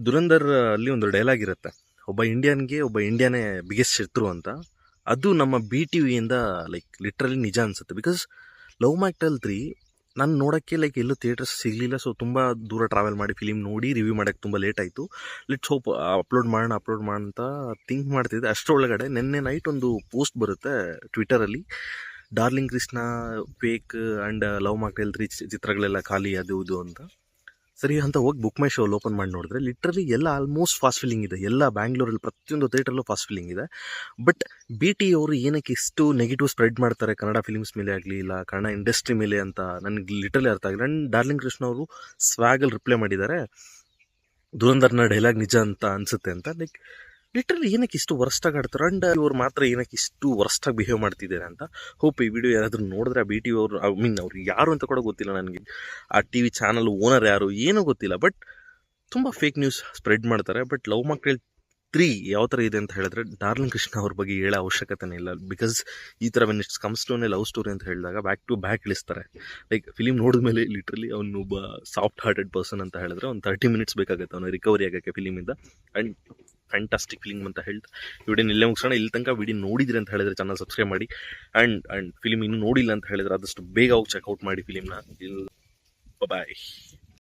ದುರಂಧರ್ ಅಲ್ಲಿ ಒಂದು ಡೈಲಾಗ್ ಇರುತ್ತೆ, ಒಬ್ಬ ಇಂಡಿಯನ್ಗೆ ಒಬ್ಬ ಇಂಡಿಯಾನೇ ಬಿಗ್ಗೆಸ್ಟ್ ಶತ್ರು ಅಂತ. ಅದು ನಮ್ಮ BTVಯಿಂದ ಲೈಕ್ ಲಿಟ್ರಲಿ ನಿಜ ಅನ್ಸುತ್ತೆ. ಬಿಕಾಸ್ ಲವ್ ಮ್ಯಾಕ್ಟೆಲ್ 3 ನಾನು ನೋಡೋಕ್ಕೆ ಲೈಕ್ ಎಲ್ಲೂ ಥಿಯೇಟರ್ಸ್ ಸಿಗಲಿಲ್ಲ. ಸೊ ತುಂಬ ದೂರ ಟ್ರಾವೆಲ್ ಮಾಡಿ ಫಿಲಿಮ್ ನೋಡಿ ರಿವ್ಯೂ ಮಾಡೋಕ್ಕೆ ತುಂಬ ಲೇಟ್ ಆಯಿತು. ಲೆಟ್ಸ್ ಹೋಪ್ ಅಪ್ಲೋಡ್ ಮಾಡೋಣ ಅಂತ ಥಿಂಕ್ ಮಾಡ್ತಿದ್ದೆ. ಅಷ್ಟರೊಳಗಡೆ ನಿನ್ನೆ ನೈಟ್ ಒಂದು ಪೋಸ್ಟ್ ಬರುತ್ತೆ ಟ್ವಿಟರಲ್ಲಿ, Darling Krishna fake and love mocktail 3 ಚಿತ್ರಗಳೆಲ್ಲ ಖಾಲಿ ಅದು ಇದು ಅಂತ. ಸರಿ ಅಂತ ಹೋಗಿ ಬುಕ್ ಮೈ ಶೋ ಓಪನ್ ಮಾಡಿ ನೋಡಿದ್ರೆ ಲಿಟ್ರಲಿ ಎಲ್ಲ ಆಲ್ಮೋಸ್ಟ್ ಫಾಸ್ಟ್ ಫಿಲ್ಲಿಂಗ್ ಇದೆ. ಎಲ್ಲ ಬ್ಯಾಂಗ್ಳೂರಲ್ಲಿ ಪ್ರತಿಯೊಂದು ಥಿಯೇಟರ್ಲ್ಲೂ ಫಾಸ್ಟ್ ಫಿಲ್ಲಿಂಗ್ ಇದೆ. ಬಟ್ BT ಅವರು ಏನಕ್ಕೆ ಇಷ್ಟು ನೆಗೆಟಿವ್ ಸ್ಪ್ರೆಡ್ ಮಾಡ್ತಾರೆ ಕನ್ನಡ ಫಿಲಿಮ್ಸ್ ಮೇಲೆ ಆಗಲಿ ಇಲ್ಲ ಕನ್ನಡ ಇಂಡಸ್ಟ್ರಿ ಮೇಲೆ ಅಂತ ನನಗೆ ಲಿಟ್ರಲಿ ಅರ್ಥ ಆಗಿಲ್ಲ. ಆ್ಯಂಡ್ ಡಾರ್ಲಿಂಗ್ ಕೃಷ್ಣ ಅವರು ಸ್ವ್ಯಾಗಲ್ಲಿ ರಿಪ್ಲೈ ಮಾಡಿದ್ದಾರೆ, ದುರಂಧರ್ನ ಡೈಲಾಗ್ ನಿಜ ಅಂತ ಅನಿಸುತ್ತೆ ಅಂತ. ಲೈಕ್ ಲಿಟ್ರಲಿ ಏನಕ್ಕೆ ಇಷ್ಟು ವರ್ಸ್ಟಾಗಿ ಆಡ್ತಾರೆ ಆ್ಯಂಡ್ ಇವ್ರು ಮಾತ್ರ ಏನಕ್ಕೆ ಇಷ್ಟು ವರ್ಸ್ಟಾಗಿ ಬಿಹೇವ್ ಮಾಡ್ತಿದ್ದಾರೆ ಅಂತ. ಹೋಪ್ ಈ ವಿಡಿಯೋ ಯಾರಾದರೂ ನೋಡಿದ್ರೆ BT ಅವರು ಅವ್ರು ಯಾರು ಅಂತ ಕೂಡ ಗೊತ್ತಿಲ್ಲ ನನಗೆ, ಆ TV ಚಾನಲ್ ಓನರ್ ಯಾರು ಏನೂ ಗೊತ್ತಿಲ್ಲ. ಬಟ್ ತುಂಬ ಫೇಕ್ ನ್ಯೂಸ್ ಸ್ಪ್ರೆಡ್ ಮಾಡ್ತಾರೆ. ಬಟ್ ಲವ್ ಮ್ಯಾಕ್ಟೆಲ್ 3 ಯಾವ ಥರ ಇದೆ ಅಂತ ಹೇಳಿದ್ರೆ ಡಾರ್ಲಿಂಗ್ ಕೃಷ್ಣ ಅವ್ರ ಬಗ್ಗೆ ಹೇಳೋ ಅವಶ್ಯಕತೆನೇ ಇಲ್ಲ. ಬಿಕಾಸ್ ಈ ಥರ when it's comes to love story ಅಂತ ಹೇಳಿದಾಗ ಬ್ಯಾಕ್ ಟು ಬ್ಯಾಕ್ ಇಳಿಸ್ತಾರೆ. ಲೈಕ್ ಫಿಲಿಮ್ ನೋಡಿದ್ಮೇಲೆ ಲಿಟ್ರಲಿ ಅವನೊಬ್ಬ ಸಾಫ್ಟ್ ಹಾರ್ಟೆಡ್ ಪರ್ಸನ್ ಅಂತ ಹೇಳಿದ್ರೆ ಒಂದು 30 ಮಿನಿಟ್ಸ್ ಬೇಕಾಗುತ್ತೆ ಅವನು ರಿಕವರಿ ಆಗೋಕ್ಕೆ ಫಿಲಿಮಿಂದ. ಆ್ಯಂಡ್ ಫ್ಯಾಂಟಾಸ್ಟಿಕ್ ಫಿಲಿಮ್ ಅಂತ ಹೇಳ್ತಾ ವಿಡಿಯೋ ಇಲ್ಲೇ ಮುಗಿಸೋಣ. ಇಲ್ಲಿ ತನಕ ವಿಡಿಯೋ ನೋಡಿದ್ರಿ ಅಂತ ಹೇಳಿದ್ರೆ ಚಾನಲ್ ಸಬ್ಸ್ಕ್ರೈಬ್ ಮಾಡಿ. ಆ್ಯಂಡ್ ಫಿಲಿಮ್ ಇನ್ನೂ ನೋಡಿಲ್ಲ ಅಂತ ಹೇಳಿದ್ರೆ ಆದಷ್ಟು ಬೇಗ ಹೋಗಿ ಚೆಕ್ಔಟ್ ಮಾಡಿ ಫಿಲಿಮ್ನ. ಬಾಯ್.